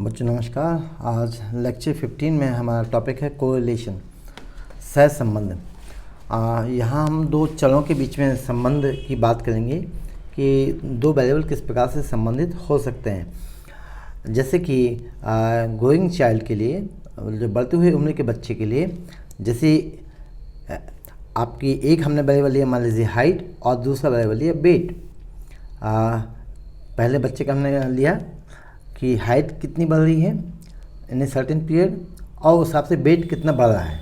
बच्चों नमस्कार। आज लेक्चर 15 में हमारा टॉपिक है कोरिलेशन, सहसंबंध। यहाँ हम दो चरों के बीच में संबंध की बात करेंगे कि दो वेरिएबल किस प्रकार से संबंधित हो सकते हैं। जैसे कि ग्रोइंग चाइल्ड के लिए, जो बढ़ती हुई उम्र के बच्चे के लिए, जैसे आपकी एक हमने वेरिएबल लिया, मान लीजिए हाइट, और दूसरा वेरिएबल लिया वेट। पहले बच्चे का हमने लिया कि हाइट कितनी बढ़ रही है इन ए सर्टेन पीरियड, और उस हिसाब से वेट कितना बढ़ रहा है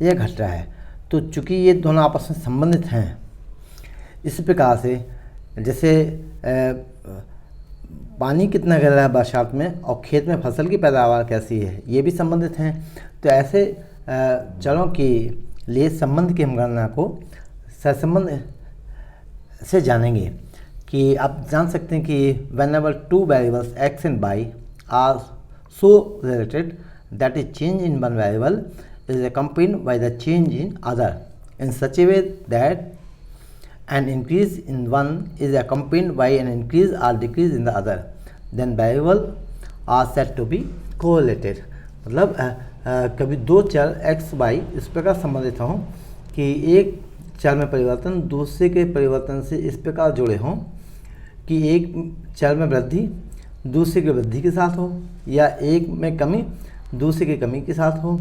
या घट रहा है। तो चूँकि ये दोनों आपस में संबंधित हैं, इस प्रकार से जैसे पानी कितना गिर रहा है बरसात में और खेत में फसल की पैदावार कैसी है, ये भी संबंधित हैं। तो ऐसे चरों के लिए संबंध की हम गणना को सहसंबंध से जानेंगे। कि आप जान सकते हैं कि whenever two variables x and y are so related that a change in one variable is accompanied by the change in other in such a way that an increase in one is accompanied by an increase or decrease in the other, then variable are said to be correlated। मतलब कभी दो चर x y इस प्रकार संबंधित हों कि एक चर में परिवर्तन दूसरे के परिवर्तन से इस प्रकार जुड़े हों कि एक चर में वृद्धि दूसरे की वृद्धि के साथ हो, या एक में कमी दूसरे की कमी के साथ हो।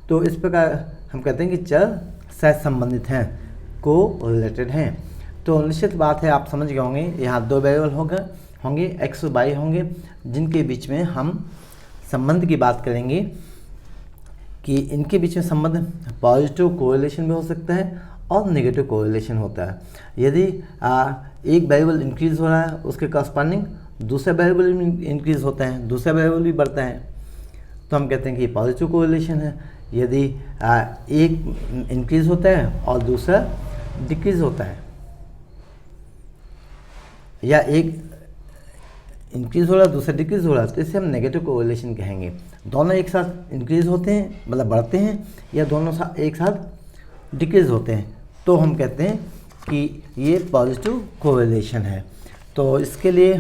तो इस प्रकार हम कहते हैं कि चर सहसंबंधित हैं, को रिलेटेड हैं। तो निश्चित बात है, आप समझ गए होंगे, यहाँ दो वेरिएबल होंगे एक्स और वाई होंगे, जिनके बीच में हम संबंध की बात करेंगे कि इनके बीच में संबंध पॉजिटिव कोरिलेशन भी हो सकता है और नेगेटिव कोरिलेशन होता है। यदि एक वेरिएबल इंक्रीज़ हो रहा है, उसके करस्पॉन्डिंग दूसरा वेरिएबल भी इंक्रीज़ होता है, दूसरा वेरिएबल भी बढ़ता है, तो हम कहते हैं कि पॉजिटिव कोरिलेशन है। यदि एक इंक्रीज़ होता है और दूसरा डिक्रीज़ होता है, या एक इंक्रीज़ हो रहा है दूसरा डिक्रीज़ हो रहा है, तो इसे हम नेगेटिव कोरिलेशन कहेंगे। दोनों एक साथ इंक्रीज़ होते हैं मतलब बढ़ते हैं, या दोनों एक साथ डिक्रीज़ होते हैं, तो हम कहते हैं कि ये पॉजिटिव कोरिलेशन है। तो इसके लिए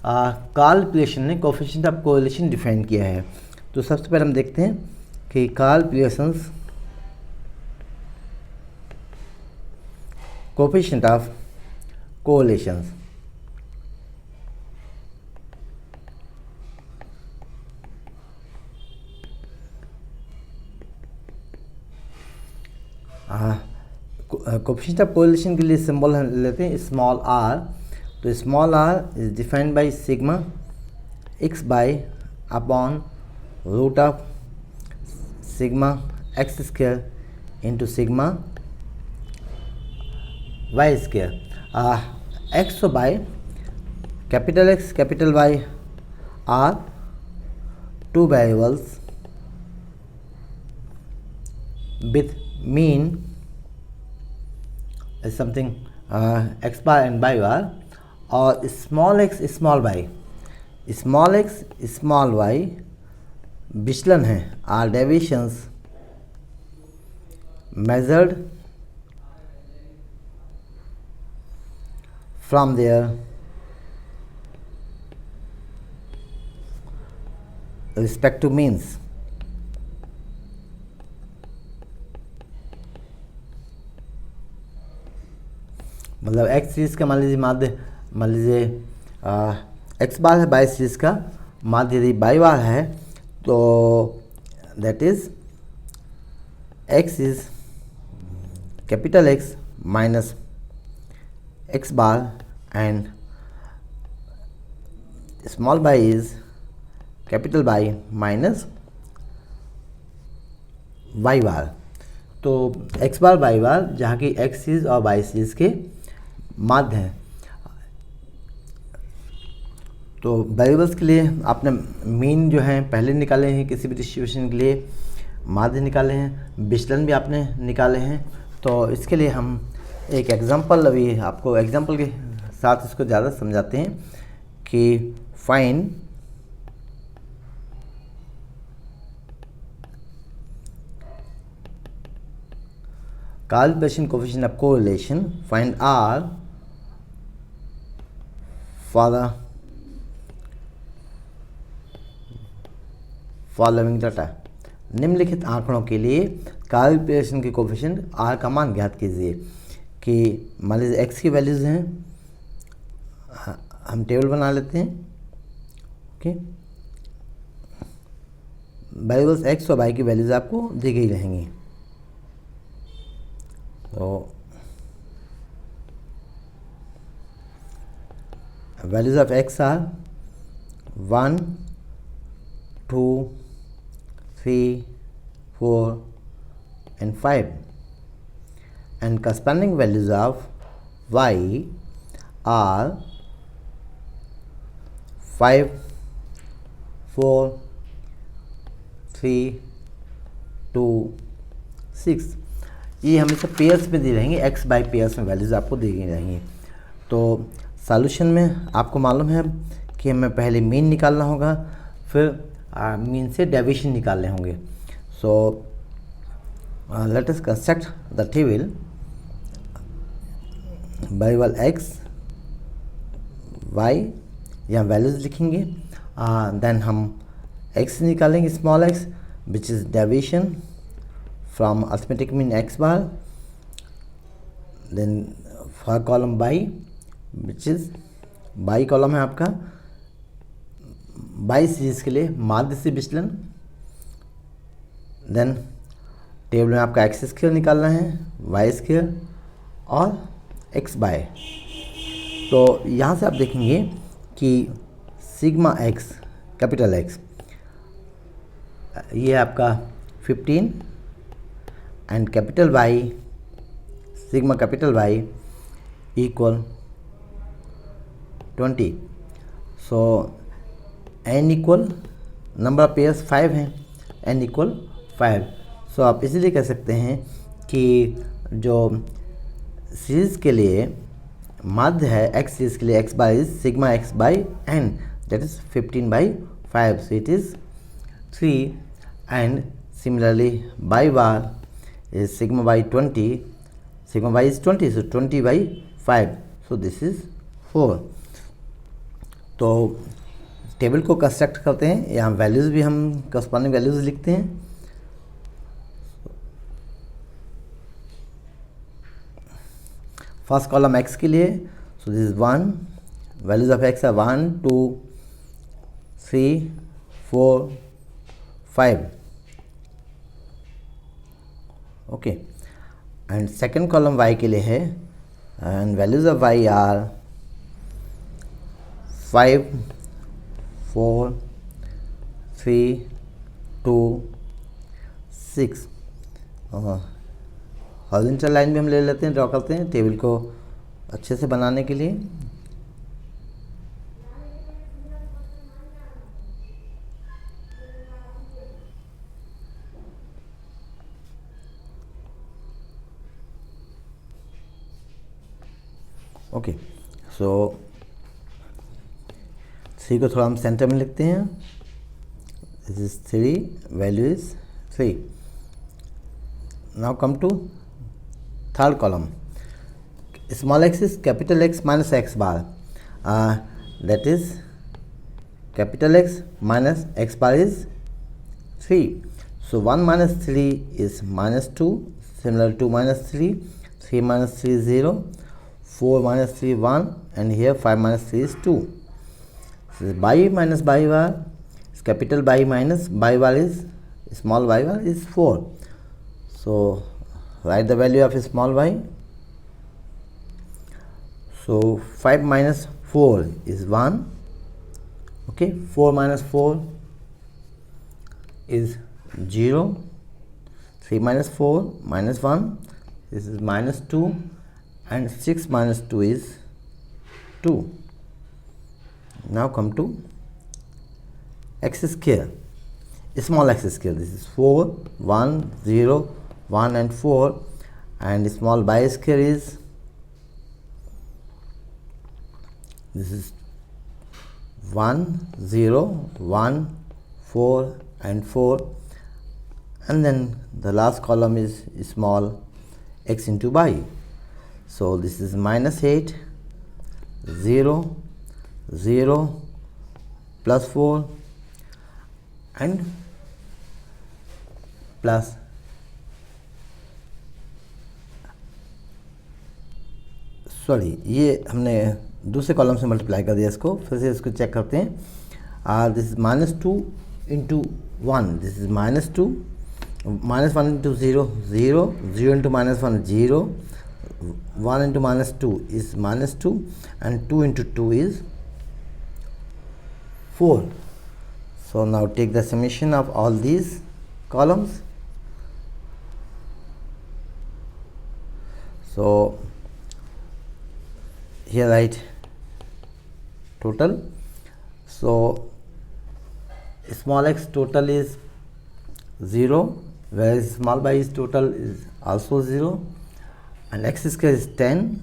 कार्ल पियर्सन ने कोएफिशिएंट ऑफ कोरिलेशन डिफाइन किया है। तो सबसे पहले हम देखते हैं कि Karl Pearson coefficient of correlation. Coefficient of correlation के लिए सिंबल हम लेते हैं स्मॉल आर। तो small R is defined by sigma x by upon root of sigma x square into sigma Y square. X और Y, capital X capital Y are two variables with mean is something x bar and y bar, और small x small y विचलन है, are deviations measured from their respective means। मतलब x series का मान लीजिए x बार है, by series का माध्य यदि बाई बार है, तो that is X is capital X minus X bar and small Y is capital Y minus Y bar. तो एक्स बार वाई बार जहाँ की एक्स सीरीज़ और वाई सीरीज़ के माध्य हैं। तो वेरिएबल्स के लिए आपने मीन जो है पहले निकाले हैं, किसी भी डिस्ट्रीब्यूशन के लिए माध्य निकाले हैं, विचलन भी आपने निकाले हैं। तो इसके लिए हम एक एग्जांपल, अभी आपको एग्जांपल के साथ इसको ज़्यादा समझाते हैं कि find Karl Pearson coefficient of correlation, find R for the following data. निम्नलिखित आंकड़ों के लिए कैलिब्रेशन के कोफिशिएंट आर का मान ज्ञात कीजिए। कि मान लीजिए एक्स की वैल्यूज़ हैं, हम टेबल बना लेते हैं। ओके, वेरिएबल्स एक्स और वाई की वैल्यूज़ आपको दी गई रहेंगी। तो values of x are 1, 2, 3, 4 and 5, and corresponding values of y are 5, 4, 3, 2, 6। ये हमेशा पेयर्स में दी रहेंगी, x बाई पेयर्स में वैल्यूज़ आपको दी गई रहेंगी। तो सॉल्यूशन में आपको मालूम है कि हमें पहले मीन निकालना होगा, फिर मीन से डेविएशन निकालने होंगे। So let us construct the table. Variable X Y या वैल्यूज़ लिखेंगे, देन हम एक्स निकालेंगे, small X which is deviation from arithmetic mean X bar. Then for column by which is by column है आपका by series के लिए माध्य से विचलन। देन टेबल में आपका एक्स स्क्वायर निकालना है, वाई स्क्वायर और एक्स बाय। तो यहाँ से आप देखेंगे कि सिग्मा एक्स कैपिटल एक्स ये है आपका 15 and capital Y sigma capital Y equal 20। So n equal number of pairs 5 हैं, n इक्वल 5। सो आप इसीलिए कह सकते हैं कि जो सीरीज़ के लिए माध्य है एक्स सीरीज़ के लिए x bar is sigma x by n, that is 15/5। So it is 3 and similarly by bar is sigma by 20, sigma by is 20, so 20/5, so this is 4। तो टेबल को कंस्ट्रक्ट करते हैं, यहाँ वैल्यूज़ भी हम corresponding values लिखते हैं। First column X के लिए, so this is 1, values of X है 1, 2, 3, 4, 5। Okay, and second column Y के लिए है, and values of Y are 5, 4, 3, 2, 6। Horizontal line भी हम ले लेते हैं, ड्रॉ करते हैं टेबल को अच्छे से बनाने के लिए। ओके, सो 3 को थोड़ा हम सेंटर में लिखते हैं। This is 3, value is 3। Now come to third column. Small X is capital X minus X bar, that is capital X minus X bar is 3। So 1 minus 3 is -2, similar to -3, 3 minus 3 is 0, 4 minus 3 1, and here 5 minus 3 is 2. So by minus by bar is capital by minus by bar is small by bar is 4. So write the value of small y. So 5 minus 4 is 1. Okay, 4 minus 4 is 0. 3 minus 4 minus 1, this is -2, and 6 minus 2 is 2. Now come to x square, small x square. This is 4, 1, 0, 1 and 4, and small y square is, this is 1, 0, 1, 4 and 4, and then the last column is small x into y. So this is -8, 0, 0, +4 and plus sorry ये हमने दूसरे column से multiply कर दिया इसको, फिर से इसको चेक करते हैं। This is -2 into 1, this is -2, -1 into 0 0, 0 into -1 0, 1 into -2 is -2 and 2 into 2 is 4. So now take the summation of all these columns. So here write total. So small x total is 0, whereas small y is total is also 0, and x square is 10,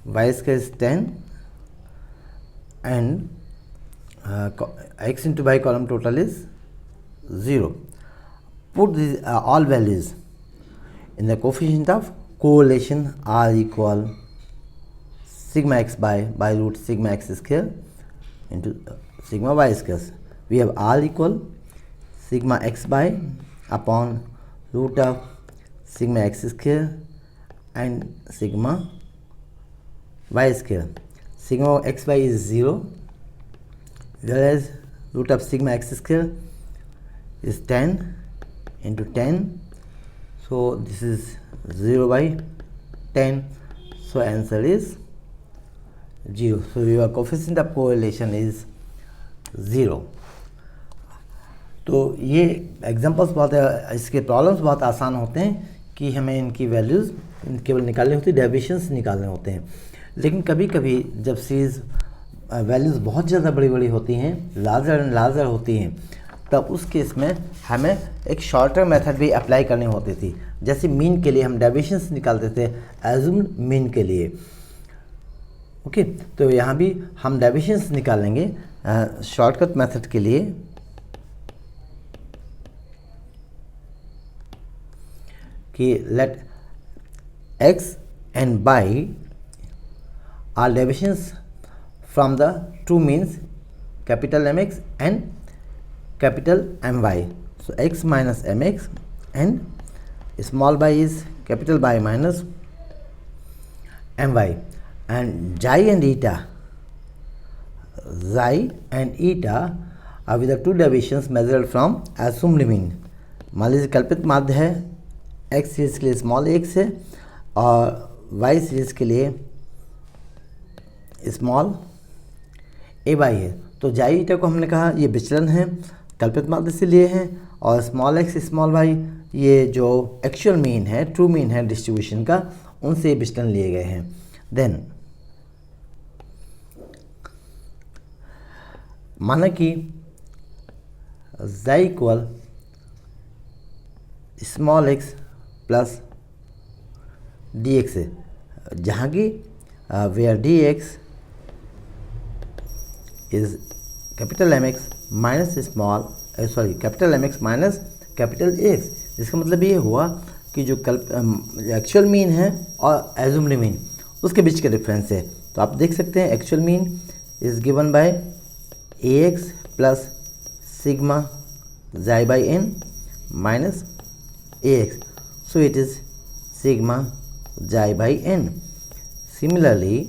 y square is 10, and x into y column total is 0. Put these all values in the coefficient of correlation are equal sigma x by root sigma x square into sigma y square. We have r equal sigma x by upon root of sigma x square and sigma y square. Sigma xy is 0, whereas root of sigma x square is 10 into 10, so this is 0 by 10, so answer is 0. So your coefficient of correlation is 0. तो ये examples बहुत, इसके problems बहुत आसान होते हैं कि हमें इनकी वैल्यूज़ केवल निकालनी होती है, डेविएशंस निकालने होते हैं। लेकिन कभी कभी जब सीरीज़ वैल्यूज़ बहुत ज़्यादा बड़ी बड़ी होती हैं, लार्जर एंड लार्जर होती हैं, तब उस केस में हमें एक शॉर्टर मेथड भी अप्लाई करनी होती थी। जैसे मीन के लिए हम डेविएशंस निकालते थे एज्यूम्ड मीन के लिए। ओके, तो यहाँ भी हम डेविएशंस निकालेंगे शॉर्टकट मेथड के लिए। कि let x and y are deviations from the two means capital MX and capital MY. So x minus MX and small y is capital Y minus MY, and xi and eta are with the two deviations measured from assumed mean. मान लीजिए कल्पित माध्य है x series के लिए small x है और y series के लिए स्मॉल ay है। तो जाई ईटा को हमने कहा ये विचलन है, कल्पित माध्य से लिए हैं, और स्मॉल x स्मॉल y ये जो एक्चुअल मीन है, ट्रू मीन है डिस्ट्रीब्यूशन का, उनसे विचलन लिए गए हैं। देन माना कि z equal small x plus D X है, जहाँ की where D X is capital M X minus small capital M X minus capital X. जिसका मतलब ये हुआ कि जो एक्चुअल मीन है और एज्यूम्ड मीन उसके बीच का डिफरेंस है। तो आप देख सकते हैं actual mean is given by A X plus sigma xi by N minus A X, so it is sigma xi by n. Similarly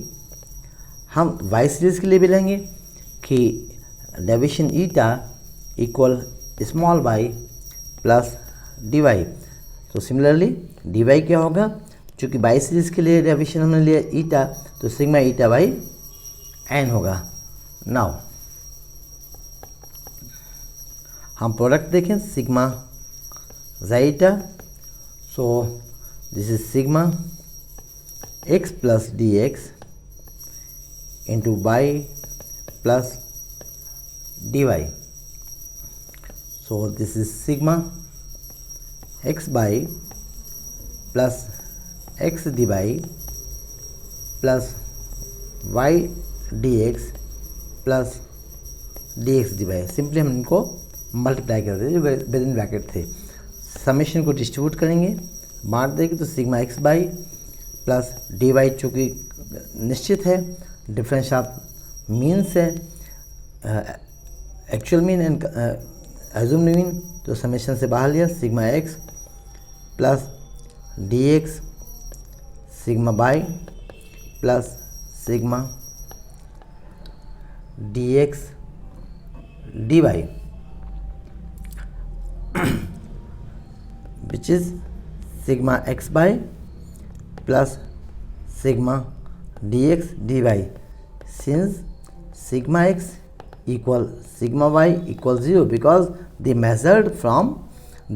हम y सीरीज के लिए भी लेंगे कि deviation eta equal small y plus D Y. तो similarly D Y क्या होगा, चूँकि y सीरीज के लिए डेविएशन हमने लिया ईटा, तो सिग्मा ईटा बाई n होगा। नाउ हम प्रोडक्ट देखें sigma xi eta, so this is sigma x plus dx into y plus dy. So this is sigma x by plus x dy plus y dx plus dx dy। Simply हम इनको multiply कर देंगे जो within bracket थे। Summation को distribute करेंगे, बांट देंगे, तो sigma x by plus D Y चूँकि निश्चित है, डिफरेंस ऑफ मीन्स है, actual mean and assume mean, तो समेशन से बाहर लिया sigma X plus D X sigma by plus sigma D X D Y which is sigma x by plus sigma D X D Y since sigma x equal sigma y equal 0 because they measured from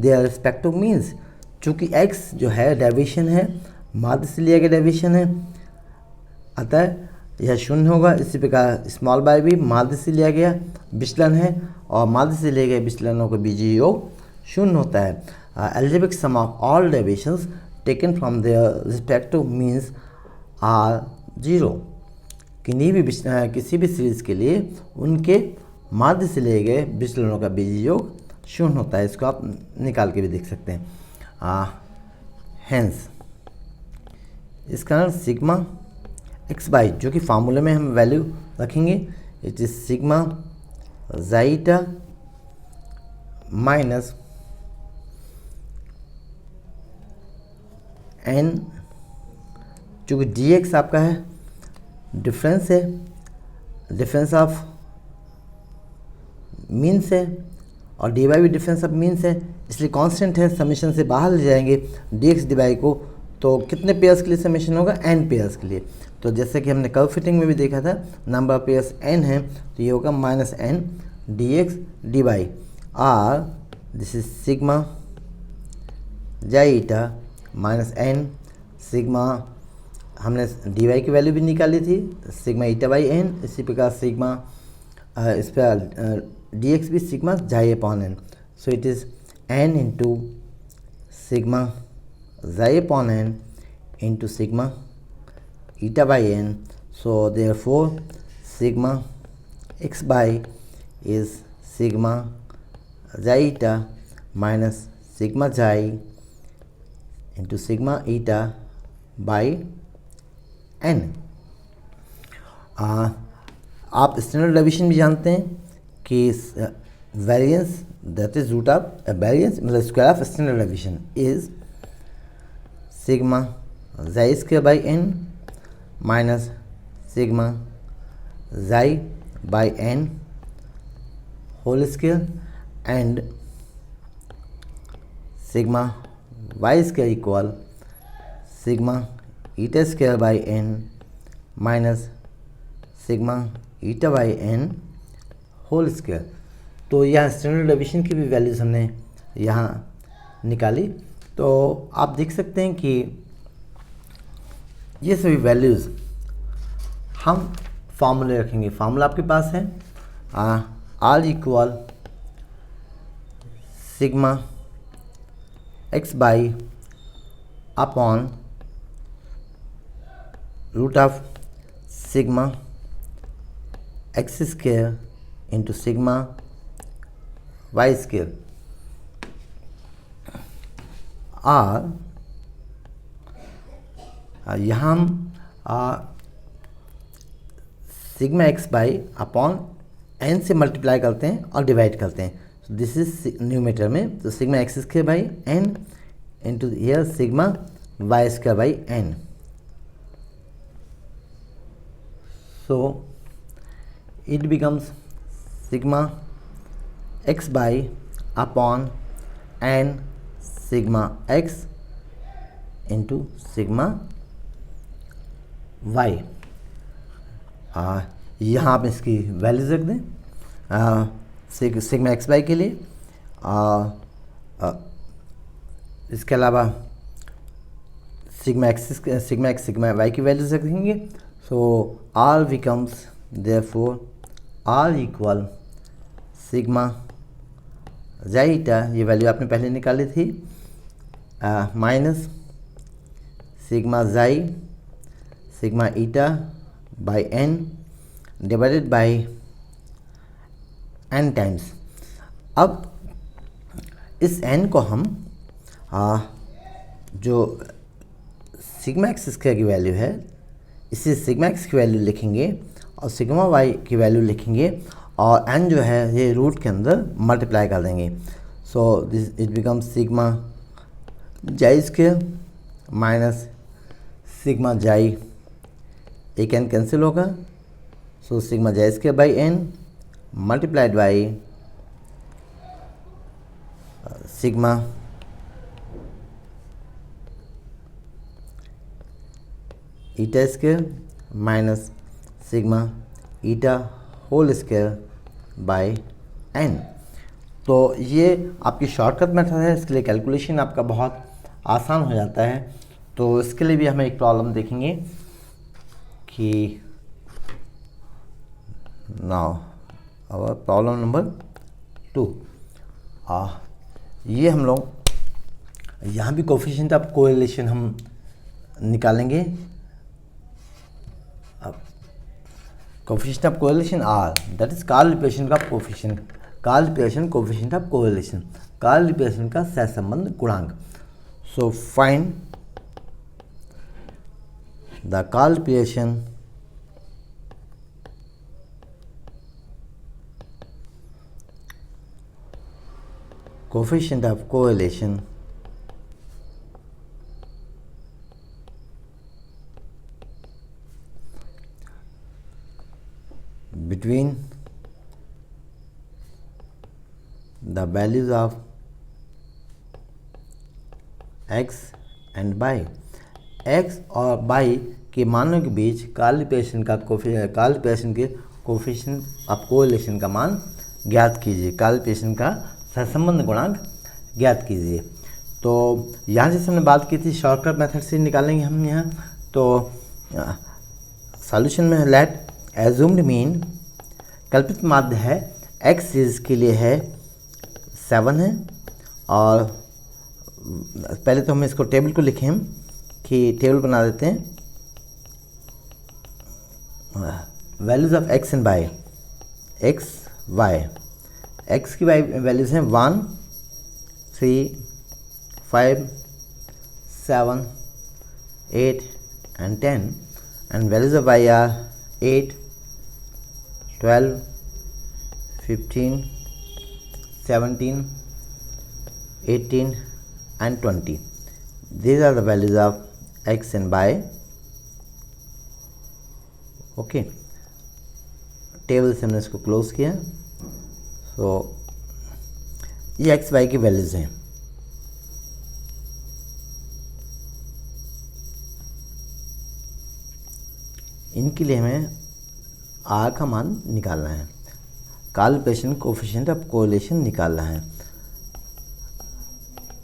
their respective means। चूँकि x जो है deviation है, माध्य से लिया गया deviation है, अतः यह शून्य होगा। इसी प्रकार स्मॉल बाय भी माध्य से लिया गया विचलन है और माध्य से लिए गए विचलनों का बीजीय योग शून्य होता है। Algebraic sum of all deviations taken from their respective means are 0। किसी भी सीरीज के लिए उनके माध्य से लिए गए विचलनों का बीजीय योग शून्य होता है। इसको आप निकाल के भी देख सकते हैं। हेंस इसका नाम सिग्मा एक्स बाई, जो कि फार्मूले में हम वैल्यू रखेंगे, it is sigma zeta minus N, चूँकि डी एक्स आपका है डिफरेंस है, डिफरेंस ऑफ मीन्स है, और डी वाई भी डिफरेंस ऑफ मीन्स है, इसलिए कांस्टेंट है। समीशन से बाहर ले जाएंगे डी एक्स डी वाई को, तो कितने पेयर्स के लिए समीशन होगा? एन पेयर्स के लिए। तो जैसे कि हमने कर्व फिटिंग में भी देखा था, नंबर ऑफ पेयर्स एन है, तो ये होगा minus N D X D Y are this is sigma जाइटा minus N sigma, हमने डी वाई की वैल्यू भी निकाली थी सिग्मा ईटा बाई एन, इसी प्रकार सिग्मा इस पर डी एक्स भी sigma xi upon n, so it is n into sigma xi upon n into sigma eta by n. So therefore sigma x by is sigma xi eta minus sigma xi into sigma eta by n. आप standard deviation भी जानते हैं कि variance that is root of variance मतलब square of standard deviation is sigma जाई square by N minus sigma xi by N whole square and sigma Y square equal sigma eta square by N minus sigma eta by N whole square. तो यहाँ standard deviation की भी values हमने यहाँ निकाली। तो आप देख सकते हैं कि ये सभी वैल्यूज़ हम फार्मूले रखेंगे। फार्मूला आपके पास है R equal sigma x by upon root of sigma x square into sigma Y square R. यहाँ हम sigma x by upon N से मल्टीप्लाई करते हैं और डिवाइड करते हैं। दिस इज न्यूमेटर में, तो sigma x square by N into here sigma Y square by N. So it becomes sigma x by upon n sigma x into sigma y। यहाँ आप इसकी वैल्यूज रख दें सिग्मा एक्स वाई के लिए। इसके अलावा सिग्मा एक्स सिग्मा वाई की वैल्यूज रख देंगे। So R becomes therefore R equal sigma ज़ाइटा, ये वैल्यू आपने पहले निकाली थी, minus sigma xi sigma eta by n divided by n times. अब इस एन को हम जो सिग्मा एक्स स्क्वायर की वैल्यू है इसे सिग्मा एक्स की वैल्यू लिखेंगे और सिग्मा वाई की वैल्यू लिखेंगे और n जो है ये रूट के अंदर मल्टीप्लाई कर देंगे। So this it become sigma जाई स्क्वायर माइनस सिग्मा जाई, एक n कैंसिल होगा, सो सिग्मा जाई square by n multiplied by sigma eta square minus sigma eta whole square by n। तो ये आपकी शॉर्टकट मेथड है, इसके लिए कैलकुलेशन आपका बहुत आसान हो जाता है। तो इसके लिए भी हमें एक प्रॉब्लम देखेंगे कि नाउ और प्रॉब्लम नंबर 2, ये हम लोग यहाँ भी कोफिशिएंट ऑफ कोरिलेशन हम निकालेंगे। अब coefficient of correlation r, that is Karl Pearson का coefficient, Karl Pearson coefficient of correlation, Karl Pearson का सहसंबंध गुणांक। So find the Karl Pearson coefficient of correlation between the values of x and y, x और y के मानों के बीच Karl रिपलेशन के coefficient of correlation का मान ज्ञात कीजिए, कार्ल रिपलेशन का सहसंबंध गुणांक ज्ञात कीजिए। तो यहाँ जैसे हमने बात की थी शॉर्टकट मेथड से निकालेंगे हम यहाँ। तो सॉल्यूशन में लेट एज्यूम्ड मीन, कल्पित माध्य है एक्स सीरीज के लिए है 7 है, और पहले तो हम इसको टेबल को लिखें हम कि टेबल बना देते हैं। Values of X and Y, X Y, x की वैल्यूज़ हैं 1, 3, 5, 7, 8 and 10, and values of y are 8, 12, 15, 17, 18 and 20. These are the values of x and y. Okay, table से हमने इसको क्लोज किया। तो ये एक्स वाई की वैल्यूज़ हैं। इनके लिए हमें आर का मान निकालना है, Karl Pearson coefficient of correlation निकालना है।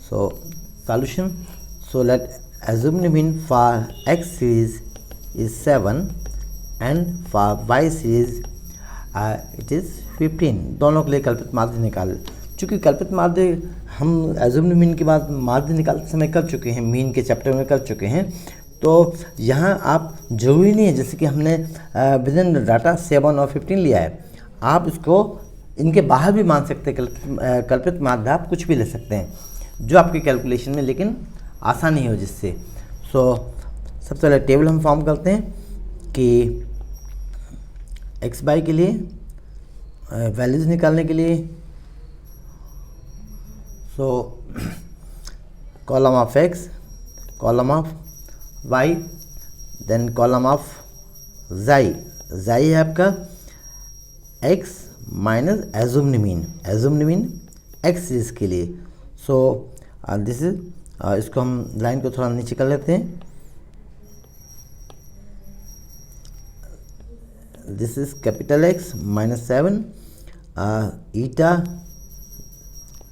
So solution, so let assumed mean for x series is 7 and for y series it is 15। दोनों के लिए कल्पित माध्य निकाल, चूँकि कल्पित माध्य हम assumed mean के बाद माध्य निकालते समय कर चुके हैं, मीन के चैप्टर में कर चुके हैं। तो यहाँ आप जरूरी नहीं है जैसे कि हमने विदिन डाटा 7 और 15 लिया है, आप इसको इनके बाहर भी मान सकते हैं। कल्पित माध्य आप कुछ भी ले सकते हैं जो आपके कैलकुलेशन में लेकिन आसानी हो जिससे। सबसे पहले टेबल हम फॉर्म करते हैं कि एक्स बाई के लिए वैल्यूज़ निकालने के लिए। Column of X, column of Y, then column of xi. Xi है आपका X minus assumed mean, assumed mean X series के लिए। दिस इज, इसको हम लाइन को थोड़ा नीचे कर लेते हैं। This is capital X minus 7 eta,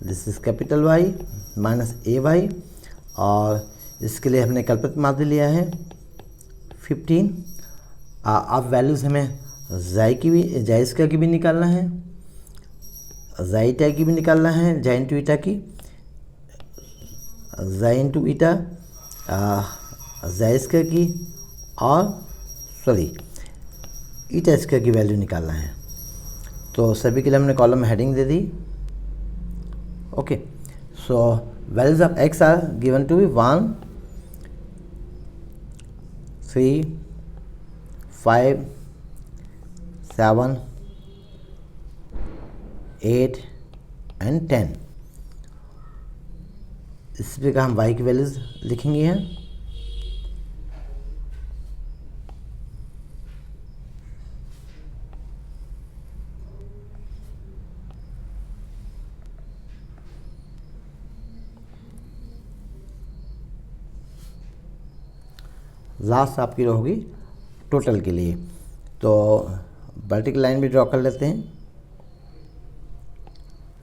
this is capital Y minus A Y, और इसके लिए हमने कल्पित माध्य लिया है 15। अब वैल्यूज़ हमें जाई की भी, जाई स्क्वायर की भी निकालना है, जाई ईटा की भी निकालना है, जाई इंटू ईटा की, जाई इंटू ईटा, जाई स्क्वायर की, और सॉरी ईटा स्क्वायर की वैल्यू निकालना है। तो सभी के लिए हमने कॉलम में हेडिंग दे दी। Okay, so values of X are given to be 1, 3, 5, 7, 8 and 10। इस प्रकार हम y की वैल्यूज लिखेंगे यहाँ। लास्ट आपकी होगी टोटल के लिए, तो वर्टिकल लाइन भी ड्रॉ कर लेते हैं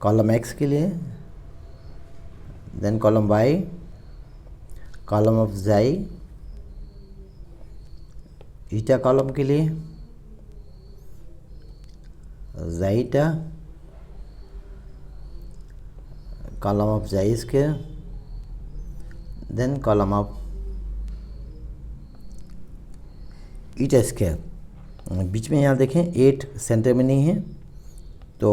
कॉलम x के लिए, then column y, column of z, eta column के लिए zeta, column of z square, then column of eta square. बीच में यहाँ देखें 8 सेंटर में नहीं है, तो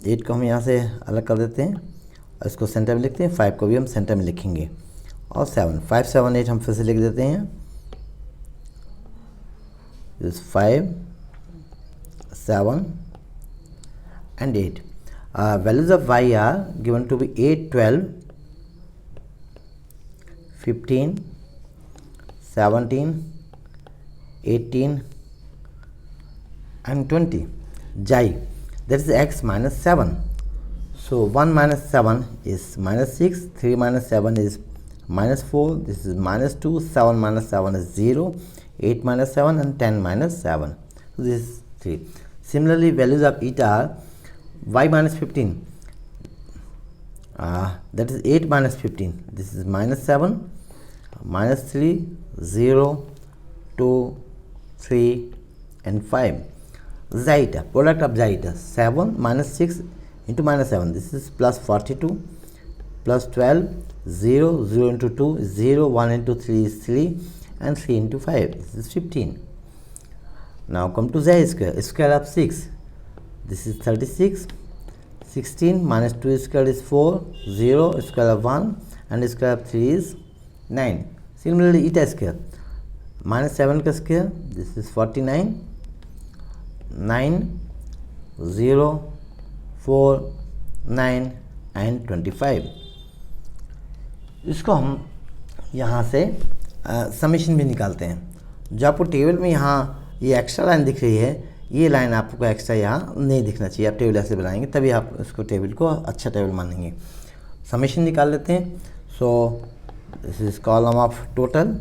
8 को हम यहाँ से अलग कर देते हैं और इसको सेंटर में लिखते हैं, 5 को भी हम सेंटर में लिखेंगे और 7, 5, 7, 8 हम फिर से लिख देते हैं। 5, 7 and 8. Values of y are given to be 8, 12, 15, 17, 18 and 20. Xi, that is x minus 7. So 1 minus 7 is minus 6, 3 minus 7 is minus 4, this is minus 2, 7 minus 7 is 0, 8 minus 7 and 10 minus 7. So this is 3. Similarly, values of eta are y minus 15, that is 8 minus 15, this is minus 7, minus 3, 0, 2, 3 and 5. Zeta, product of zeta, 7 minus 6 into minus 7, this is plus 42, plus 12, 0, 0 into 2 is 0, 1 into 3 is 3 and 3 into 5, this is 15. Now come to z square, square of 6, this is 36, 16 minus 2 square is 4, 0, square of 1 and square of 3 is 9. Similarly, eta square, minus 7 का square, this is 49, 9, 0, 4, 9 and 25. इसको हम यहाँ से summation भी निकालते हैं। जो आपको टेबल में यहाँ ये एक्स्ट्रा लाइन दिख रही है, ये लाइन आपको एक्स्ट्रा यहाँ नहीं दिखना चाहिए। आप टेबल ऐसे बनाएंगे तभी आप इसको टेबल को अच्छा टेबल मानेंगे। समेशन निकाल लेते हैं। So this is column of total,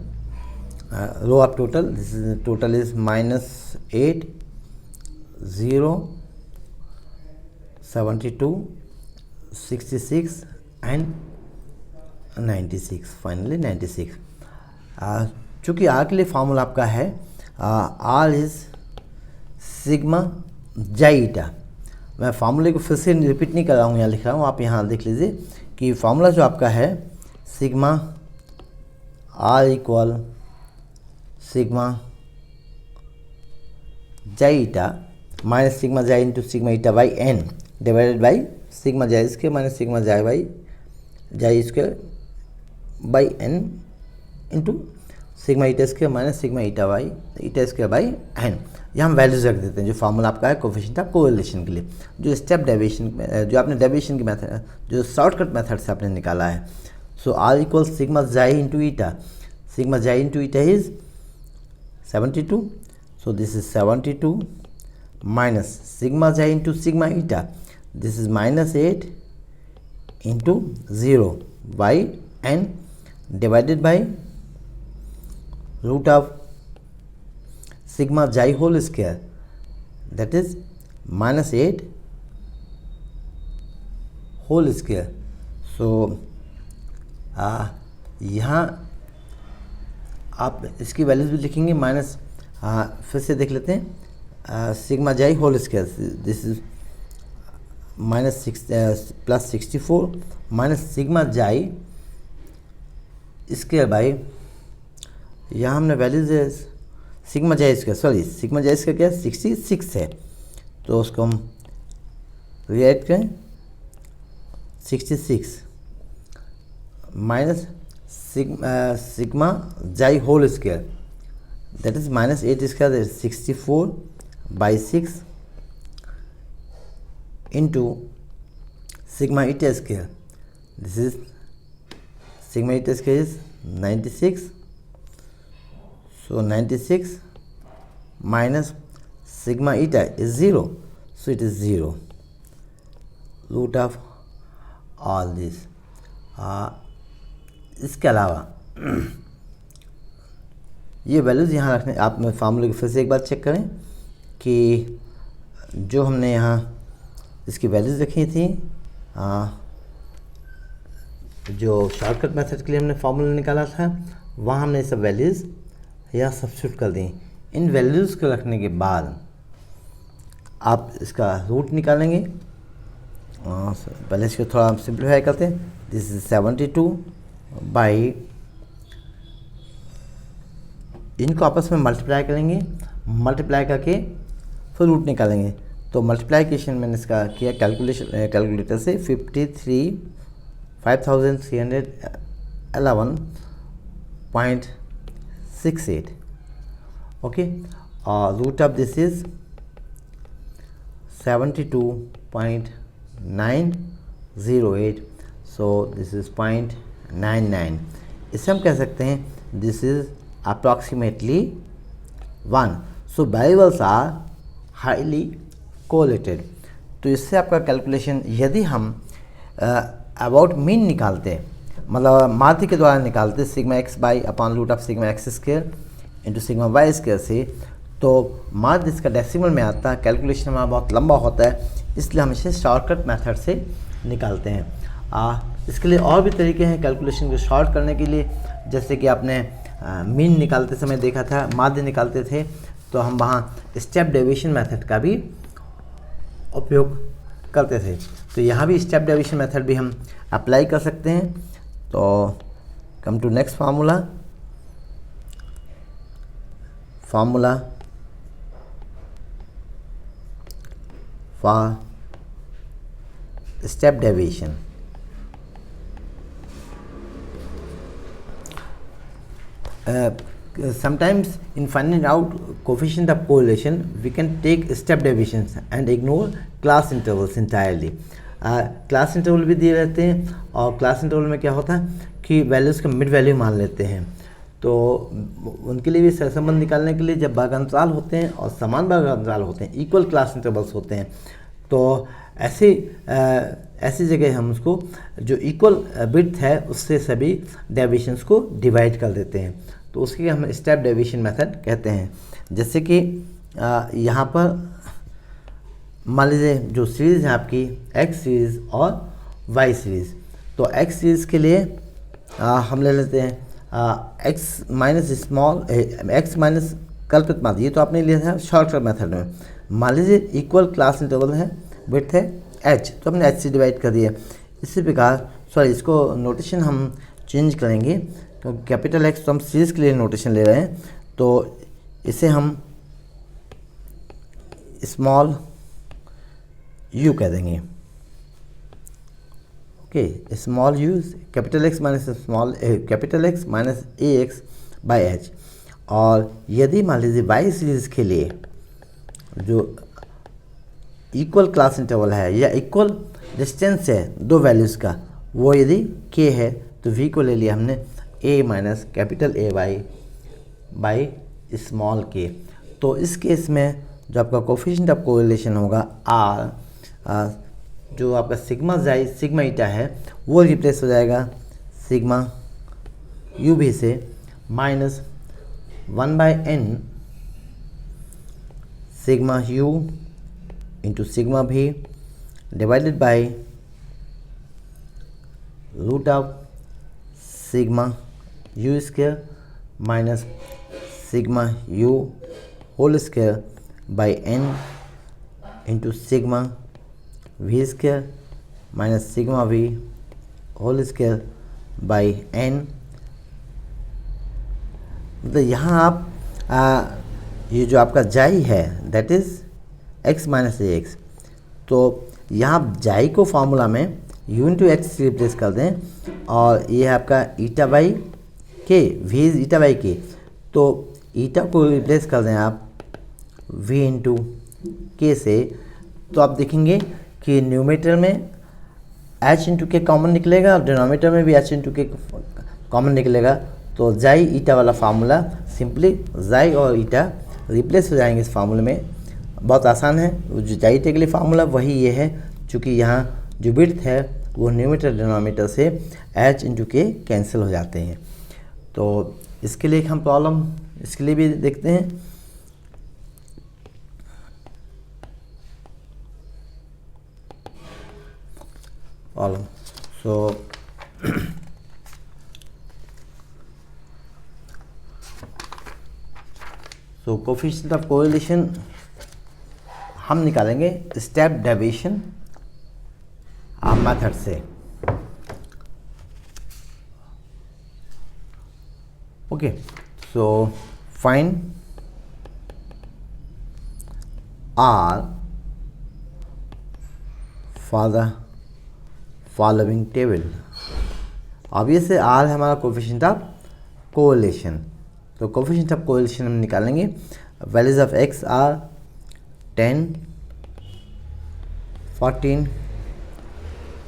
row of total, this is total is -8, 0, 72, 66 and 96, finally 96। चूँकि आर के लिए फॉर्मूला आपका है आर इज सिग्मा जाइटा। मैं फार्मूले को फिर से रिपीट नहीं कर रहा हूँ, यहाँ लिख रहा हूँ, आप यहाँ देख लीजिए कि फार्मूला जो आपका है sigma r equal sigma जाइटा minus sigma xi into sigma eta by n divided by sigma जाई square minus sigma xi by xi square by N into sigma eta square minus sigma eta square by n. यहाँ हम values रख देते हैं जो formula आपका है coefficient of correlation के लिए, जो स्टेप डेविएशन जो आपने डेविएशन की मेथड जो शॉर्टकट मेथड से आपने निकाला है। So r equal sigma xi into eta, sigma xi into eta is 72, so this is 72 minus sigma j into sigma eta, this is -8 into 0 by n divided by root of sigma j whole square, that is -8 whole square. So यहाँ आप इसकी values भी लिखेंगे minus, फिर से देख लेते हैं सिग्मा जाई whole square, this is plus 64 minus sigma जाई स्क्वायर बाई, यहाँ हमने वैल्यूज सिग्मा जाई स्क्वायर, सॉरी सिग्मा जाई स्क्वायर क्या 66 है, तो उसको हम रिएक्ट करें 66 माइनस सिग्मा जाई whole square, that is -8 square, that is 64 by 6 into sigma eta square. This is sigma eta square is 96. So 96 minus sigma eta is 0. So it is 0. Root of all this. इसके अलावा ये values यहाँ रखने, आप मैं फार्मूले को फिर से एक बार चेक करें कि जो हमने यहाँ इसकी वैल्यूज़ रखी थी, जो शॉर्टकट मेथड के लिए हमने फार्मूला निकाला था, वहाँ हमने सब वैल्यूज़ यहाँ सब्स्टिट्यूट कर दी। इन वैल्यूज़ को रखने के बाद आप इसका रूट निकालेंगे। पहले इसको थोड़ा सिंप्लीफाई करते हैं। दिस इज 72 बाई, इनको आपस में मल्टीप्लाई करेंगे, मल्टीप्लाई करके फिर रूट निकालेंगे। तो मल्टीप्लाइकेशन मैंने इसका किया कैलकुलेटर से 5311.68 ओके, और root of this is 72.908, so this is 0.99। इससे हम कह सकते हैं this is approximately 1। So variables are highly correlated. तो इससे आपका कैलकुलेशन, यदि हम अबाउट मीन निकालते, मतलब माध्य के द्वारा निकालते, sigma x by upon root of sigma x square into sigma Y square से, तो माध्य इसका डेसिमल में आता है। कैलकुलेशन हमारा बहुत लंबा होता है, इसलिए हम इसे शॉर्टकट मेथड से निकालते हैं। इसके लिए और भी तरीके हैं कैलकुलेशन को शॉर्ट करने के लिए। जैसे कि आपने मीन निकालते समय देखा था, माध्य निकालते थे तो हम वहाँ स्टेप डेविएशन मेथड का भी उपयोग करते थे। तो यहाँ भी स्टेप डेविएशन मेथड भी हम अप्लाई कर सकते हैं। तो come to next formula for step deviation. Sometimes in finding out coefficient of correlation we can take step deviations and ignore class intervals entirely. Class interval भी दिए रहते हैं, और क्लास इंटरवल में क्या होता है कि वैल्यूज़ का मिड वैल्यू मान लेते हैं। तो उनके लिए भी सहसंबंध निकालने के लिए जब भाग अंतराल होते हैं और समान भाग अंतराल होते हैं, इक्वल क्लास इंटरवल्स होते हैं, तो ऐसी जगह हम उसको जो इक्वल विड्थ है उससे सभी डेविएशंस को डिवाइड कर देते हैं। तो उसके हम स्टेप डेविएशन मेथड कहते हैं। जैसे कि यहाँ पर मान लीजिए जो सीरीज़ है आपकी एक्स सीरीज़ और वाई सीरीज़, तो एक्स सीरीज़ के लिए हम ले लेते हैं एक्स माइनस कल्पित माध्य। ये तो आपने लिया था शॉर्टकट मेथड में। मान लीजिए इक्वल क्लास इंटरवल है, विड्थ है एच, तो हमने एच से डिवाइड कर दिया। इसी प्रकार इसको नोटेशन हम चेंज करेंगे, तो कैपिटल एक्स तो हम सीरीज़ के लिए नोटेशन ले रहे हैं, तो इसे हम स्मॉल यू कह देंगे। Okay, small you capital X minus A x by H. और यदि मान लीजिए वाई सीरीज़ के लिए जो इक्वल क्लास इंटरवल है या इक्वल डिस्टेंस है दो वैल्यूज़ का, वो यदि के है तो वी को ले लिया हमने a minus capital A y by small k. तो इस केस में जो आपका कोफिशिएंट ऑफ कोरिलेशन होगा आर, जो आपका सिग्मा ईटा है वो रिप्लेस हो जाएगा सिग्मा यू भी से minus 1/n sigma u into sigma v divided by root of sigma u square minus sigma u whole square by n into sigma v square minus sigma v whole square by n। मतलब यहाँ आप ये जो आपका xi है that is x minus A x, तो यहाँ xi को फार्मूला में u इंटू एच से रिप्लेस कर दें, और ये है आपका ईटा बाई के, v इज ईटा बाई के, तो ईटा को रिप्लेस कर दें आप v इंटू के से, तो आप देखेंगे कि न्यूमेटर में एच इंटू के कॉमन निकलेगा और डिनोमिनेटर में भी एच इंटू के कॉमन निकलेगा, तो जाई ईटा वाला फार्मूला सिंपली जाई और ईटा रिप्लेस हो जाएंगे इस फार्मूले में। बहुत आसान है, जो जाई ईटा के लिए फार्मूला वही ये है, चूँकि यहाँ जो विड्थ है वो न्यूमरेटर डिनोमिनेटर से एच इंटू के कैंसिल हो जाते हैं। तो इसके लिए हम प्रॉब्लम इसके लिए भी देखते हैं। Problem so coefficient of correlation हम निकालेंगे स्टेप डेविएशन मेथड से। Okay, so find R for the following table. अब ये से R है हमारा कोफिशिएंट ऑफ कोरिलेशन, तो कोफिशिएंट ऑफ कोरिलेशन हम निकालेंगे। Values of x are 10, 14,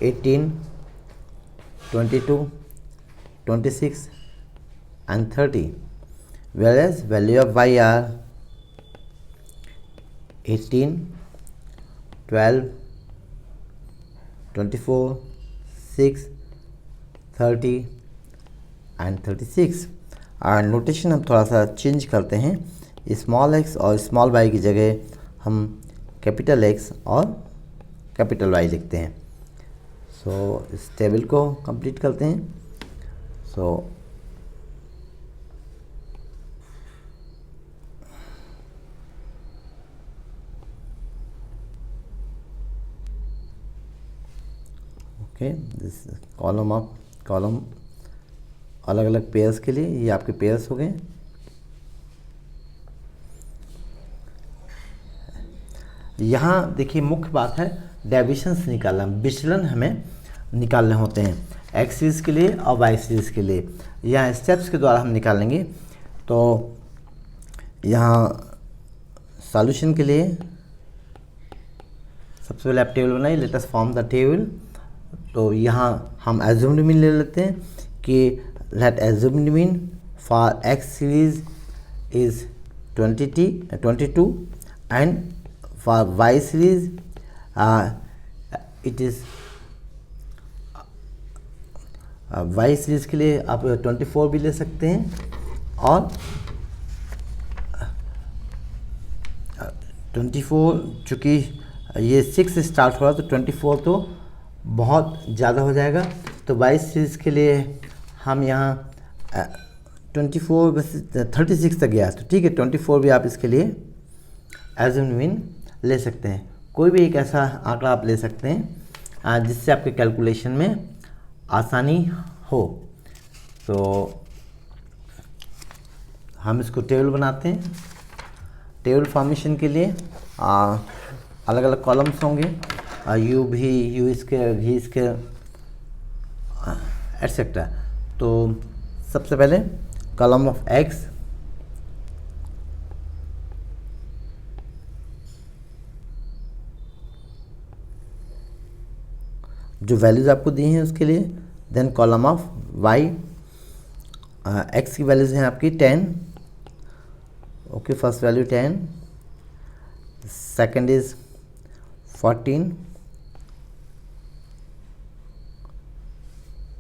18, 22, 26 and 30, whereas value of y are 18, 12, 24, 6, 30 and 36। और नोटेशन हम थोड़ा सा चेंज करते हैं, स्मॉल x और स्मॉल y की जगह हम कैपिटल X और कैपिटल Y लिखते हैं। सो इस टेबल को कंप्लीट करते हैं। सो ओके, दिस कॉलम अलग अलग पेयर्स के लिए, ये आपके पेयर्स हो गए। यहाँ देखिए मुख्य बात है डेविएशंस निकालना, विचलन हमें निकालने होते हैं एक्स सीरीज़ के लिए और वाई सीरीज़ के लिए। यहाँ स्टेप्स के द्वारा हम निकालेंगे। तो यहाँ सॉल्यूशन के लिए सबसे पहले आप टेबल बनाइए, let us form the table. तो यहाँ हम एज्यूम्ड मीन ले लेते हैं कि let assumed mean for x series is 22 and for y series it is y series के लिए आप 24 भी ले सकते हैं, और 24 चूँकि ये 6 से स्टार्ट हो रहा तो 24 तो बहुत ज़्यादा हो जाएगा। तो वाई सीरीज़ के लिए हम यहाँ 24 बस 36 तक गया, तो ठीक है 24 भी आप इसके लिए एज्यूम्ड मीन ले सकते हैं। कोई भी एक ऐसा आंकड़ा आप ले सकते हैं जिससे आपके कैलकुलेशन में आसानी हो। तो हम इसको टेबल बनाते हैं। टेबल फॉर्मेशन के लिए अलग अलग कॉलम्स होंगे, यू भी, u square, v square etcetera. तो सबसे पहले कॉलम ऑफ एक्स, जो वैल्यूज़ आपको दी हैं उसके लिए, then column of y, x की वैल्यूज़ हैं आपकी 10, okay, first value 10, second is 14,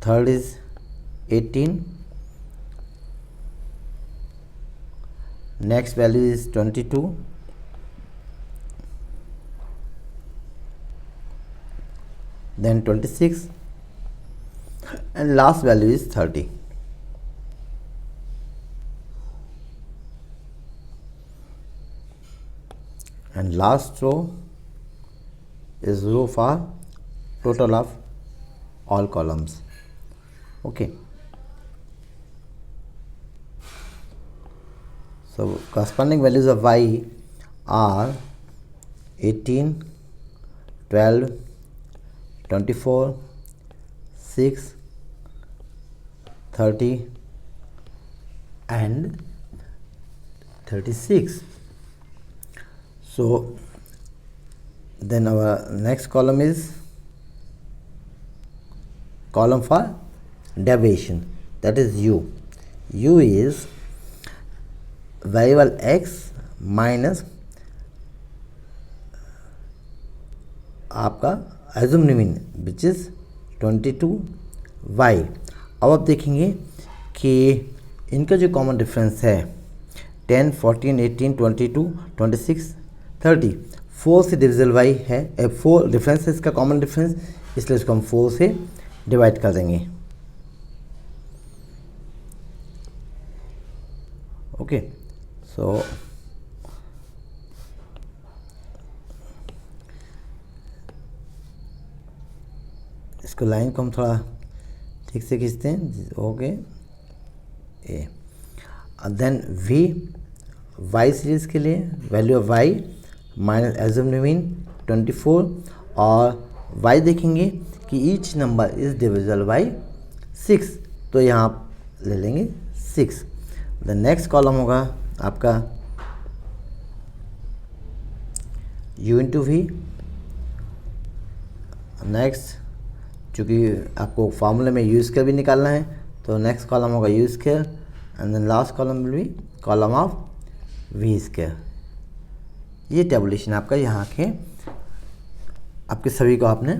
third is 18, next value is 22, then 26 and last value is 30. And last row is row for total of all columns. Okay, so corresponding values of y are 18, 12, 24, 6, 30 and 36. So then our next column is column for deviation, that is u. u is variable x minus आपका assumed mean which is 22y। अब आप देखेंगे कि इनका जो common difference है 10, 14, 18, 22, 26, 30, 4 से डिविजल y है, 4 डिफरेंस है इसका कॉमन डिफरेंस, इसलिए इसको हम 4 से डिवाइड कर देंगे। ओके, सो इसको लाइन को हम थोड़ा ठीक से खींचते हैं। Okay, a then we y series के लिए value of y minus assumed mean 24, और वाई देखेंगे कि each number is divisible by 6, तो यहाँ आप ले लेंगे 6। द नेक्स्ट कॉलम होगा आपका u इंटू वी। नेक्स्ट चूँकि आपको फार्मूले में u स्क्वायर भी निकालना है, तो नेक्स्ट कॉलम होगा u square and then last column will be column of v square. ये टेबुलेशन आपका यहाँ के आपके सभी को आपने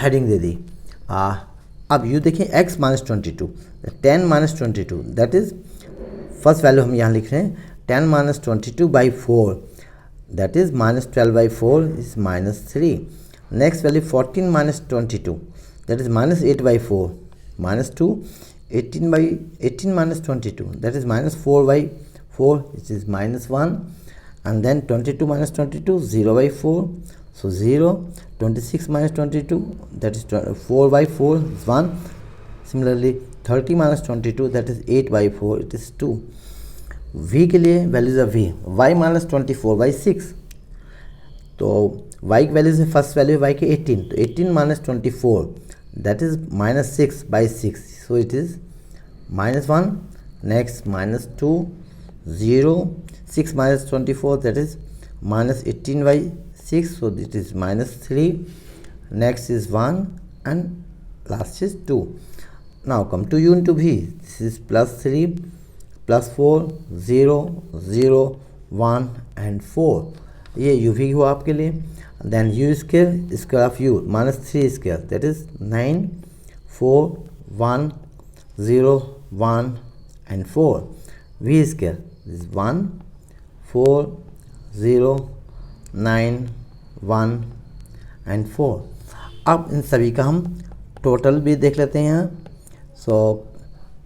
हेडिंग दे दी। अब यू देखिए x minus 22, 10 minus 22, that is first value हम यहाँ लिख रहे हैं 10 minus 22 by 4, that is minus 12 by 4 is minus 3। Next value 14 minus 22, that is minus 8 by 4, minus 2, 18 minus 22, that is minus 4 by 4 which is minus 1, and then 22 minus 22 0 by 4, so 0, 26 minus 22 that is 4 by 4 is 1, similarly 30 minus 22 that is 8 by 4 it is 2। v के लिए values of v y minus 24 by 6, तो y की values है first value y के 18, तो 18 minus 24 that is minus 6 by 6, so it is minus 1। Next minus 2, 0, 6 minus 24 that is minus 18 by 6, so it is minus 3, next is 1 and last is 2। now come to u into v, this is plus 3, plus 4, 0, 0, 1 and 4, ये u v हुआ आपके लिए। then u square, square of u minus 3 square that is 9, 4, 1, 0, 1 and 4, v square is 1, 4, 0, 9, 1 and 4। अब इन सभी का हम total भी देख लेते हैं यहाँ। सो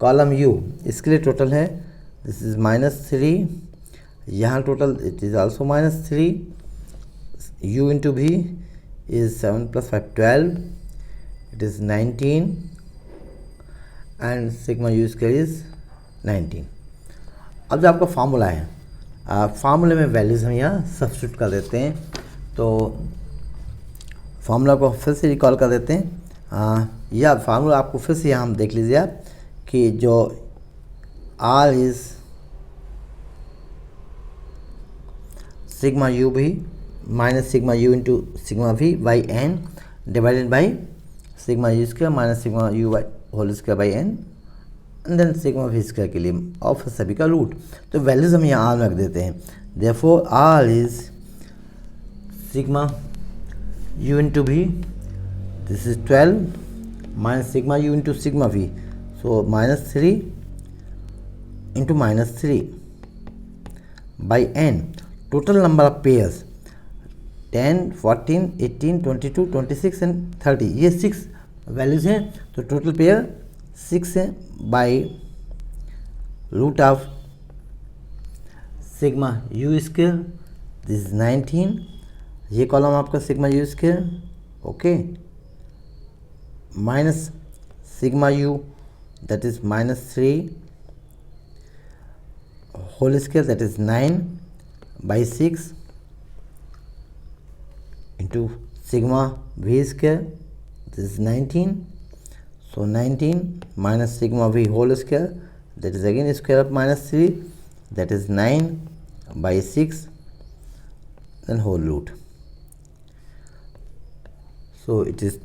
कॉलम u इसके लिए टोटल है दिस इज़ माइनस 3, यहाँ total it is also minus 3, u into v is 7 plus 5 12, it is 19 and sigma u square is 19। अब जो आपका फार्मूला है, फार्मूले में वैल्यूज़ हम यहाँ सब्स्टिट्यूट कर देते हैं, तो फार्मूला को फिर से रिकॉल कर देते हैं। यह फार्मूला आपको फिर से यहाँ हम देख लीजिए आप कि जो r इज़ सिग्मा u भी minus sigma u into sigma v by n divided by sigma u square minus sigma u by whole square by n and then sigma v square के लिए और फिर सभी का रूट, तो values हम यहाँ आर में रख देते हैं। Therefore r is sigma u into v, this is 12 minus sigma u into sigma v, so minus 3 into minus 3 by n, total number of pairs 10, 14, 18, 22, 26 and 30, ये 6 वैल्यूज़ हैं, तो टोटल पेयर 6 है by root of sigma u square, this is 19, ये column आपका sigma u square, okay, minus sigma u that is minus 3 whole square that is 9 by 6 into sigma v square this is 19, so 19 minus sigma v whole square that is again square of minus 3 that is 9 by 6 then whole root, so it is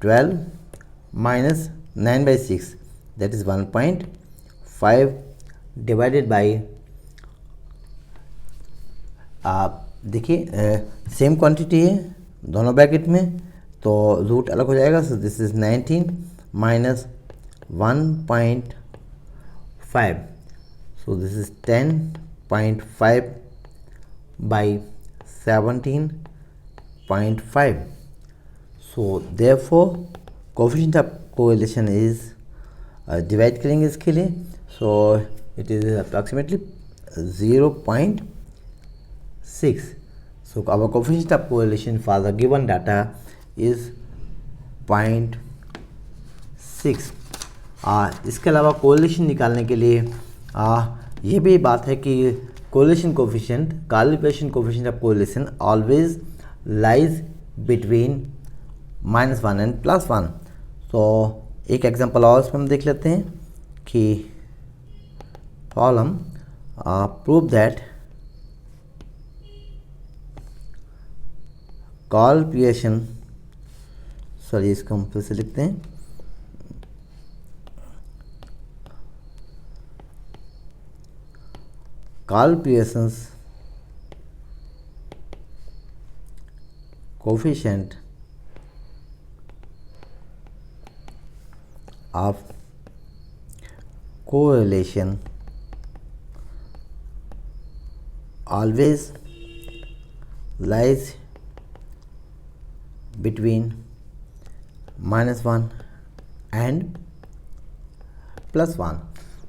12 minus 9/6, that is 1.5 divided by, आप देखिए same quantity है दोनों bracket में, तो root अलग हो जाएगा. सो this is 19 minus 1.5, so this is 10.5 by 17.5. So therefore coefficient of correlation is, divide करेंगे इसके लिए, so it is approximately 0.6. So our coefficient of correlation for the given data is 0.6. इसके अलावा कोरिलेशन निकालने के लिए ये भी बात है कि correlation coefficient, calibration coefficient of correlation always lies between -1 and +1. तो एक एग्जांपल और इसमें हम देख लेते हैं कि problem prove that calibration, sorry इसको हम फिर से लिखते हैं, calibrations coefficient of correlation always lies between -1 and +1.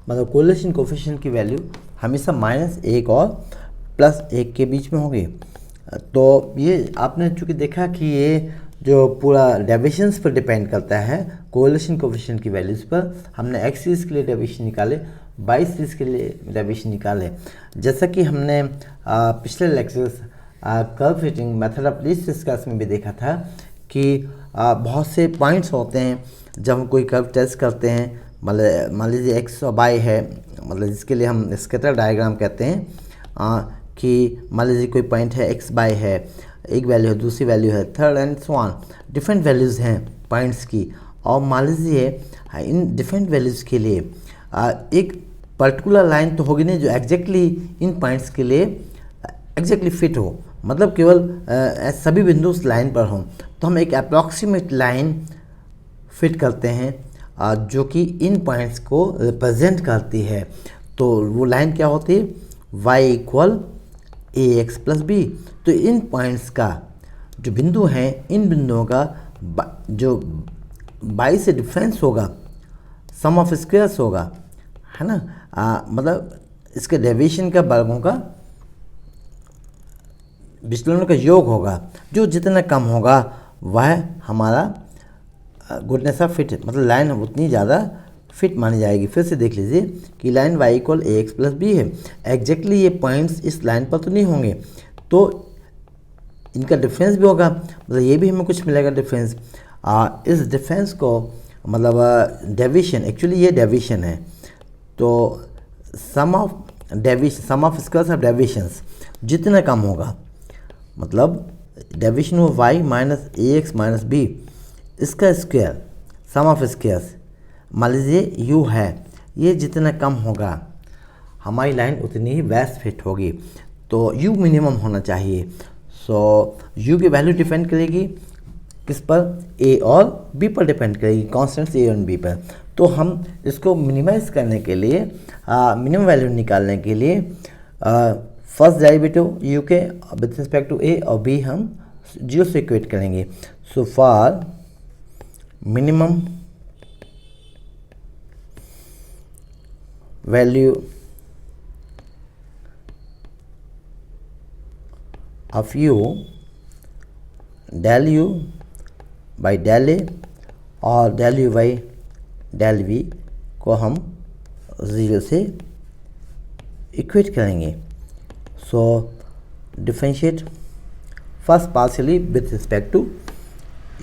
मतलब कोरिलेशन कोफिशिएंट की वैल्यू हमेशा -1 और +1 के बीच में होगी. तो ये आपने चूँकि देखा कि ये जो पूरा डेविएशंस पर डिपेंड करता है कोरिलेशन कोफिशिएंट की वैल्यूज़ पर. हमने एक्स सीरीज़ के लिए डेविएशन निकाले, वाई सीरीज़ के लिए डेविएशन निकाले. जैसा कि हमने पिछले lectures curve fitting method of least squares में भी देखा था कि बहुत से पॉइंट्स होते हैं जब हम कोई कर्व टेस्ट करते हैं. मतलब मान लीजिए एक्स और वाई है, मतलब जिसके लिए हम स्कैटर डायग्राम कहते हैं, कि मान लीजिए कोई पॉइंट है एक्स वाई है, एक वैल्यू है, दूसरी वैल्यू है, third and so on, different values हैं पॉइंट्स की. और मान लीजिए इन डिफरेंट वैल्यूज़ के लिए एक पर्टिकुलर लाइन तो होगी नहीं जो एग्जैक्टली इन पॉइंट्स के लिए एग्जैक्टली फिट हो, मतलब केवल सभी बिंदु उस लाइन पर हों. तो हम एक अप्रॉक्सीमेट लाइन फिट करते हैं जो कि इन पॉइंट्स को रिप्रेजेंट करती है. तो वो लाइन क्या होती है, y = ax + b. तो इन पॉइंट्स का जो बिंदु हैं, इन बिंदुओं का जो y से डिफरेंस होगा, सम ऑफ स्क्वायर्स होगा, है ना, मतलब इसके डेविएशन का वर्गों का विचलनों का योग होगा. जो जितना कम होगा वह हमारा गुडनेस ऑफ फिट, मतलब लाइन उतनी ज़्यादा फिट मानी जाएगी. फिर से देख लीजिए कि लाइन y = ax + b है. एग्जैक्टली ये पॉइंट्स इस लाइन पर तो नहीं होंगे, तो इनका डिफरेंस भी होगा, मतलब ये भी हमें कुछ मिलेगा डिफरेंस. इस डिफरेंस को मतलब डेविएशन, एक्चुअली ये डेविएशन है. तो सम ऑफ स्क्वायर्स ऑफ डेविएशंस जितना कम होगा, मतलब डेविएशन हो y - ax - b, इसका स्क्वायर, सम ऑफ स्क्वायर्स मान लीजिए u है, ये जितना कम होगा हमारी लाइन उतनी ही बेस्ट फिट होगी. तो u मिनिमम होना चाहिए. सो u की वैल्यू डिपेंड करेगी किस पर, a और b पर डिपेंड करेगी, कॉन्स्टेंट्स a और b पर. तो हम इसको मिनिमाइज करने के लिए, मिनिमम वैल्यू निकालने के लिए फर्स्ट डेरिवेटिव u के विथ रिस्पेक्ट टू a और b हम 0 से इक्वेट करेंगे. So for minimum value of u, del u by del a और del u by del v को हम 0 से इक्वेट करेंगे. So differentiate first partially with respect to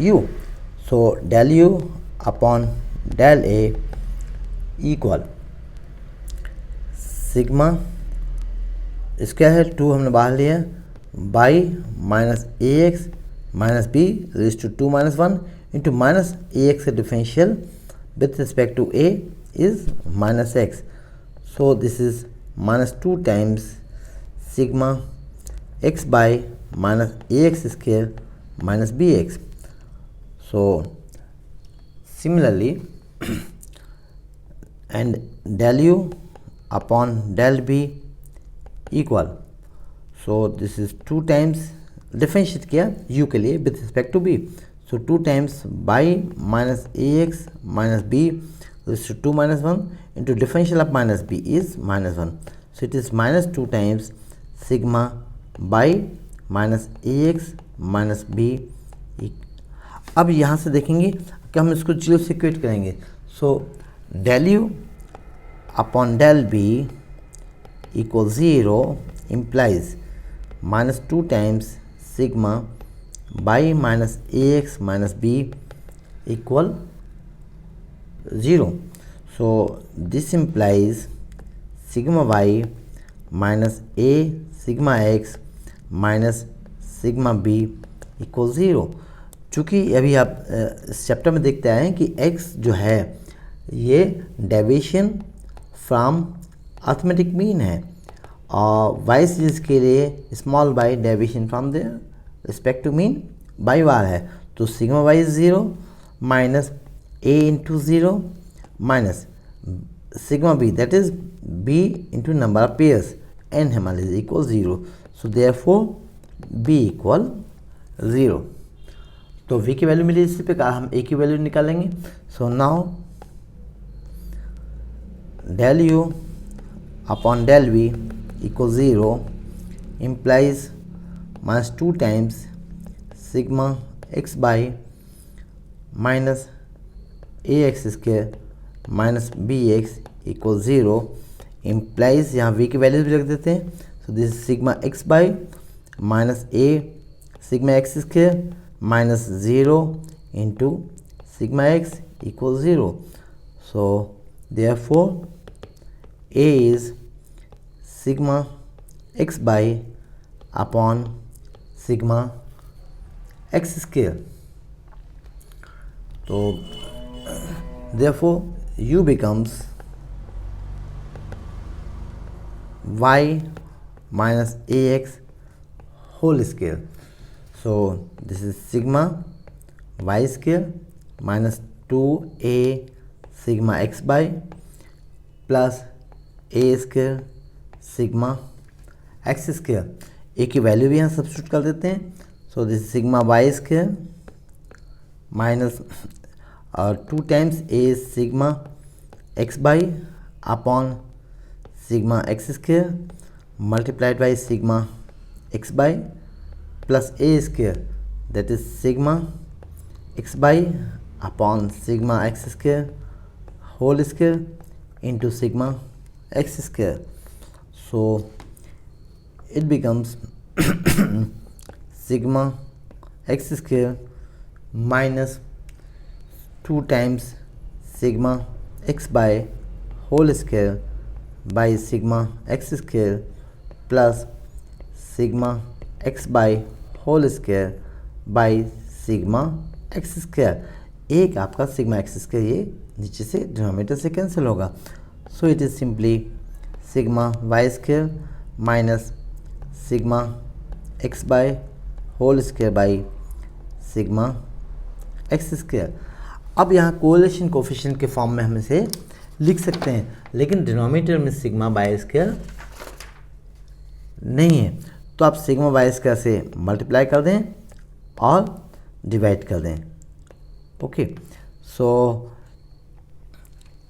u. So del u upon del a equal sigma, इसका है 2 हमने बाहर लिया, y - ax - b raised to 2 - 1 into minus ax differential with respect to a is minus x. So this is minus 2 times sigma x by minus ax square minus bx. So similarly and del u upon del b equal, so this is 2 times differentiate किया u के लिए with respect to b, so 2 times by minus A x minus b 2 minus 1 into differential of minus b is minus 1, so it is minus 2 times sigma by minus ax minus b. अब यहाँ से देखेंगे कि हम इसको 0 से equate करेंगे, सो del u upon del b equals 0 implies minus 2 times sigma by minus ax minus b equal 0. So this implies sigma y minus a sigma x minus sigma b equals 0. चूँकि अभी आप इस चैप्टर में देखते आए हैं कि x जो है ये डेविएशन फ्रॉम अर्थमेटिक मीन है और y सीरीज के लिए small by deviation from the respect to mean by bar है, तो सिग्मा y is 0 minus a into 0 minus sigma b that is b into number of pairs n हमारे is equal 0, so therefore b equal 0. तो v की value मिली, इसी प्रकार हम a की वैल्यू निकालेंगे. So now del u upon del v equals 0 implies minus 2 times sigma x by minus ax square minus bx equals 0 implies, यहाँ v की values भी रख देते हैं, so this is sigma x by minus a sigma x square minus 0 into sigma x equals 0. So therefore a is sigma x by upon sigma x square. So therefore u becomes y minus ax whole square. So this is sigma y square minus 2a sigma x by plus a square sigma x square. A की value भी यहाँ substitute कर देते हैं, so this sigma Y square minus और 2 times a sigma x by upon sigma x square multiplied by sigma x by plus a square that is sigma x by upon sigma x square whole square into sigma x square. So it becomes sigma x square minus 2 times sigma x by whole square by sigma x square plus sigma x by whole square by sigma x square. एक आपका sigma x square ये नीचे से denominator से cancel होगा, so it is simply sigma Y square minus sigma x by whole square by sigma x square. अब यहाँ correlation coefficient के फॉर्म में हम इसे लिख सकते हैं, लेकिन डिनोमिनेटर में सिग्मा वाई स्क्वायर नहीं है, तो आप सिग्मा वाई स्क्वायर से मल्टीप्लाई कर दें और डिवाइड कर दें. ओके, सो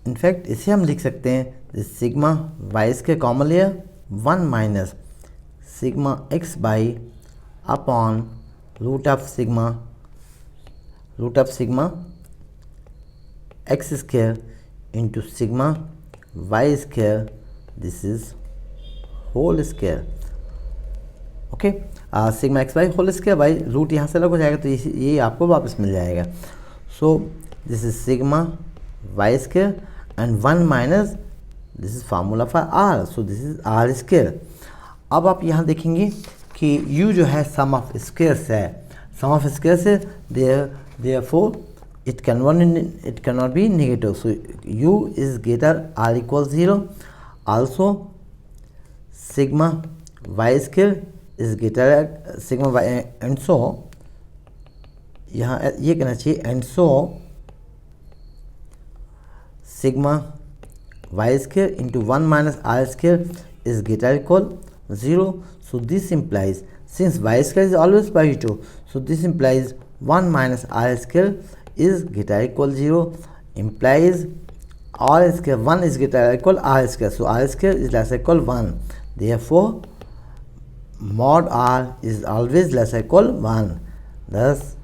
इनफैक्ट इसे हम लिख सकते हैं सिग्मा वाई स्क्वायर कॉमन लिया 1 minus sigma x by upon root of sigma x square into sigma Y square, this is whole square. Okay, sigma x by whole square by root यहाँ से अलग हो जाएगा, तो ये आपको वापस मिल जाएगा. So this is sigma y square and 1 minus this is formula for r, so this is r square. अब आप यहाँ देखेंगे कि u जो है सम ऑफ स्क्वायर्स है, सम ऑफ स्क्वायर्स है, therefore it cannot be negative. So u is greater or equal 0. Also sigma y square is greater sigma y, and so यहाँ ये कहना चाहिए and so sigma y square into 1 minus r square is greater or equal 0. So this implies, since y square is always positive, so this implies 1 minus r square is greater or equal 0, implies r square 1 is greater or equal r square. So r square is less or equal 1. Therefore mod r is always less or equal 1. Thus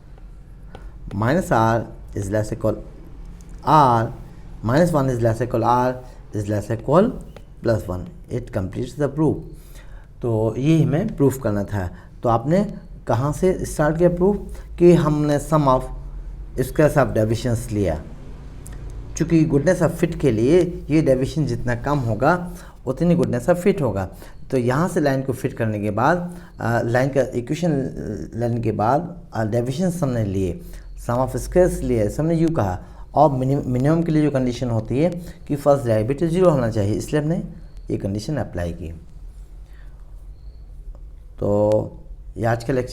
minus r is less or equal r, minus 1 is less or equal r is less or equal plus 1. It completes the proof. तो ये हमें proof करना था. तो आपने कहाँ से start किया प्रूफ, कि हमने सम ऑफ स्क्वायर्स ऑफ डेविएशंस लिया. चूँकि गुडनेस ऑफ फिट के लिए ये डेविएशन जितना कम होगा उतनी गुडनेस ऑफ फिट होगा. तो यहाँ से लाइन को फिट करने के बाद लाइन का इक्वेशन लेने के बाद डेविएशंस हमने लिए, सम ऑफ स्क्वायर्स लिए, हमने यू कहा. और मिनिमम के लिए जो कंडीशन होती है कि फर्स्ट डेरिवेटिव 0 होना चाहिए, इसलिए हमने ये कंडीशन अप्लाई की. तो ये आज का लेक्चर